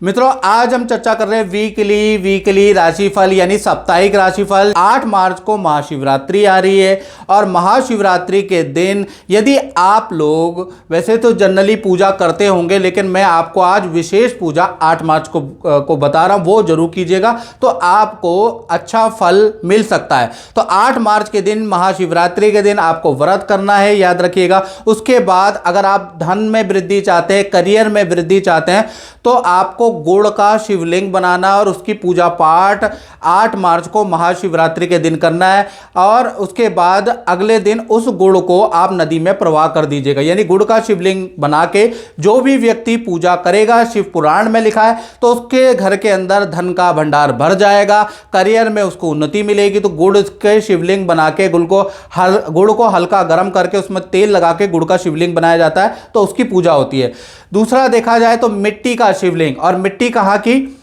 मित्रों, आज हम चर्चा कर रहे हैं वीकली राशिफल यानी साप्ताहिक राशिफल। 8 मार्च को महाशिवरात्रि आ रही है और महाशिवरात्रि के दिन यदि आप लोग वैसे तो जनरली पूजा करते होंगे, लेकिन मैं आपको आज विशेष पूजा 8 मार्च को बता रहा हूं, वो जरूर कीजिएगा तो आपको अच्छा फल मिल सकता है। तो 8 मार्च के दिन महाशिवरात्रि के दिन आपको व्रत करना है, याद रखिएगा। उसके बाद अगर आप धन में वृद्धि चाहते हैं, करियर में वृद्धि चाहते हैं, तो आपको गुड़ का शिवलिंग बनाना और उसकी पूजा पाठ 8 मार्च को महाशिवरात्रि के दिन करना है। और उसके बाद अगले दिन उस गुड़ को आप नदी में प्रवाह कर दीजिएगा। यानी गुड़ का शिवलिंग बना के जो भी व्यक्ति पूजा करेगा, शिव पुराण में लिखा है, तो उसके घर के अंदर धन का भंडार भर जाएगा, करियर में उसको उन्नति मिलेगी। तो गुड़ के शिवलिंग बना के गुड़ को हल्का गर्म करके उसमें तेल लगा के गुड़ का शिवलिंग बनाया जाता है, तो उसकी पूजा होती है। दूसरा देखा जाए तो मिट्टी का शिवलिंग, और मिट्टी कहाँ की?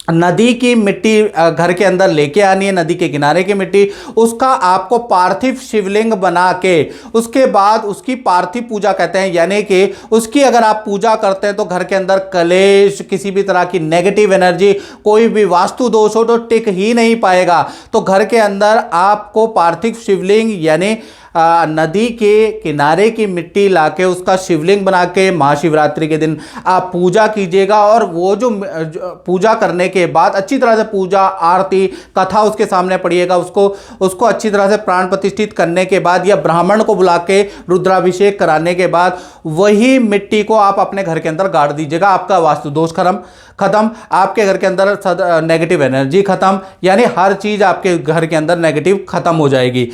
नदी की मिट्टी घर के अंदर लेके आनी है, नदी के किनारे की मिट्टी। उसका आपको पार्थिव शिवलिंग बना के उसके बाद उसकी पार्थिव पूजा कहते हैं, यानी कि उसकी अगर आप पूजा करते हैं तो घर के अंदर कलेश, किसी भी तरह की नेगेटिव एनर्जी, कोई भी वास्तु दोष हो तो टिक ही नहीं पाएगा। तो घर के अंदर आपको पार्थिव शिवलिंग यानी नदी के किनारे की मिट्टी लाके उसका शिवलिंग बना के महाशिवरात्रि के दिन आप पूजा कीजिएगा। और वो जो पूजा करने के बाद अच्छी तरह से पूजा आरती कथा उसके सामने पढ़िएगा। उसको अच्छी तरह से प्राण प्रतिष्ठित करने के बाद या ब्राह्मण को बुला के रुद्राभिषेक कराने के बाद वही मिट्टी को आप अपने घर के अंदर गाड़ दीजिएगा। आपका वास्तु दोष खत्म, आपके घर के अंदर नेगेटिव एनर्जी खत्म, यानी हर चीज आपके घर के अंदर नेगेटिव खत्म हो जाएगी।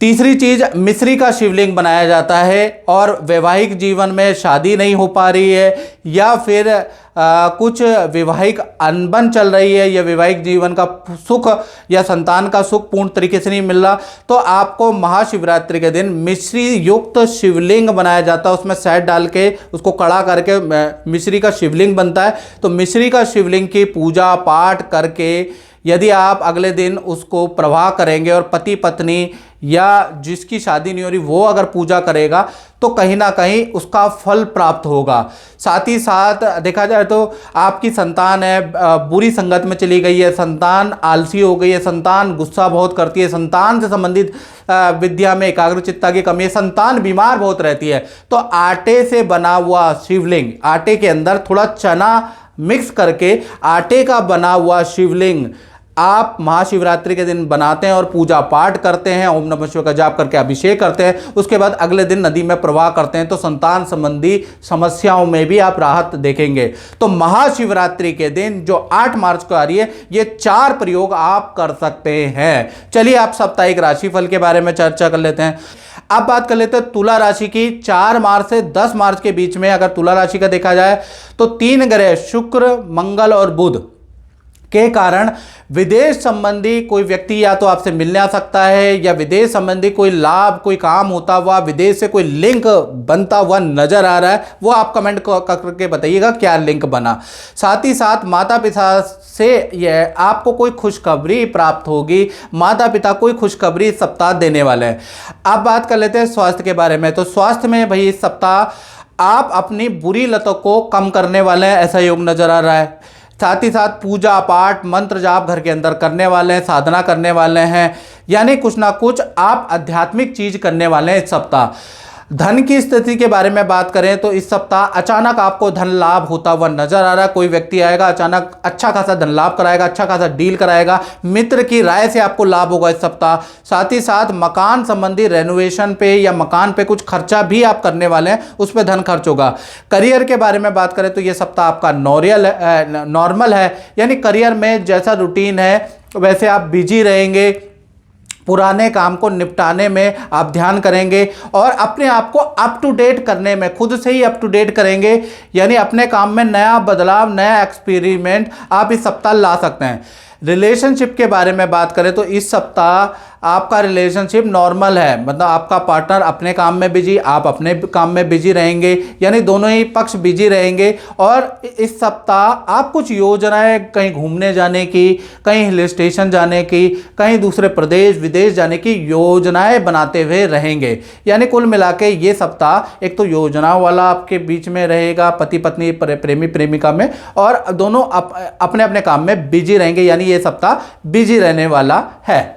तीसरी चीज, मिश्री का शिवलिंग बनाया जाता है। और वैवाहिक जीवन में शादी नहीं हो पा रही है या फिर कुछ वैवाहिक अनबन चल रही है या वैवाहिक जीवन का सुख या संतान का सुख पूर्ण तरीके से नहीं मिल रहा, तो आपको महाशिवरात्रि के दिन मिश्री युक्त शिवलिंग बनाया जाता है। उसमें शहद डाल के उसको कड़ा करके मिश्री का शिवलिंग बनता है। तो मिश्री का शिवलिंग की पूजा पाठ करके यदि आप अगले दिन उसको प्रवाह करेंगे और पति पत्नी या जिसकी शादी नहीं हो रही वो अगर पूजा करेगा तो कहीं ना कहीं उसका फल प्राप्त होगा। साथ ही साथ देखा जाए तो आपकी संतान है बुरी संगत में चली गई है, संतान आलसी हो गई है, संतान गुस्सा बहुत करती है, संतान से संबंधित विद्या में एकाग्रचित्ता की कमी है, संतान बीमार बहुत रहती है, तो आटे से बना हुआ शिवलिंग, आटे के अंदर थोड़ा चना मिक्स करके आटे का बना हुआ शिवलिंग आप महाशिवरात्रि के दिन बनाते हैं और पूजा पाठ करते हैं, ओम नमः शिवाय का जाप करके अभिषेक करते हैं। उसके बाद अगले दिन नदी में प्रवाह करते हैं, तो संतान संबंधी समस्याओं में भी आप राहत देखेंगे। तो महाशिवरात्रि के दिन जो 8 मार्च को आ रही है, ये 4 प्रयोग आप कर सकते हैं। चलिए आप साप्ताहिक राशिफल के बारे में चर्चा कर लेते हैं। अब बात कर लेते हैं तुला राशि की। 4 मार्च से 10 मार्च के बीच में अगर तुला राशि का देखा जाए तो 3 ग्रह शुक्र, मंगल और बुध के कारण विदेश संबंधी कोई व्यक्ति या तो आपसे मिलने आ सकता है या विदेश संबंधी कोई लाभ, कोई काम होता हुआ, विदेश से कोई लिंक बनता हुआ नजर आ रहा है। वो आप कमेंट करके बताइएगा क्या लिंक बना। साथ ही साथ माता पिता से यह आपको कोई खुशखबरी प्राप्त होगी, माता पिता कोई खुशखबरी इस सप्ताह देने वाले हैं। अब बात कर लेते हैं स्वास्थ्य के बारे में। तो स्वास्थ्य में भाई इस सप्ताह आप अपनी बुरी लतों को कम करने वाले हैं, ऐसा योग नजर आ रहा है। साथ ही साथ पूजा पाठ मंत्र जाप घर के अंदर करने वाले हैं, साधना करने वाले हैं, यानी कुछ ना कुछ आप आध्यात्मिक चीज करने वाले हैं इस सप्ताह। धन की स्थिति के बारे में बात करें तो इस सप्ताह अचानक आपको धन लाभ होता हुआ नजर आ रहा है। कोई व्यक्ति आएगा अचानक अच्छा खासा धन लाभ कराएगा, अच्छा खासा डील कराएगा, मित्र की राय से आपको लाभ होगा इस सप्ताह। साथ ही साथ मकान संबंधी रेनोवेशन पे या मकान पे कुछ खर्चा भी आप करने वाले हैं, उस पर धन खर्च होगा। करियर के बारे में बात करें तो यह सप्ताह आपका नॉर्मल है, यानी करियर में जैसा रूटीन है वैसे आप बिजी रहेंगे। पुराने काम को निपटाने में आप ध्यान करेंगे और अपने आप को अप टू डेट करने में खुद से ही अप टू डेट करेंगे, यानी अपने काम में नया बदलाव, नया एक्सपेरिमेंट आप इस सप्ताह ला सकते हैं। रिलेशनशिप के बारे में बात करें तो इस सप्ताह आपका रिलेशनशिप नॉर्मल है, मतलब आपका पार्टनर अपने काम में बिजी, आप अपने काम में बिजी रहेंगे, यानी दोनों ही पक्ष बिजी रहेंगे। और इस सप्ताह आप कुछ योजनाएं कहीं घूमने जाने की, कहीं हिल स्टेशन जाने की, कहीं दूसरे प्रदेश विदेश जाने की योजनाएं बनाते हुए रहेंगे। यानी कुल मिला के ये सप्ताह एक तो योजनाओं वाला आपके बीच में रहेगा, पति पत्नी प्रेमी प्रेमिका में, और दोनों अपने अपने काम में बिजी रहेंगे, यानी ये सप्ताह बिजी रहने वाला है।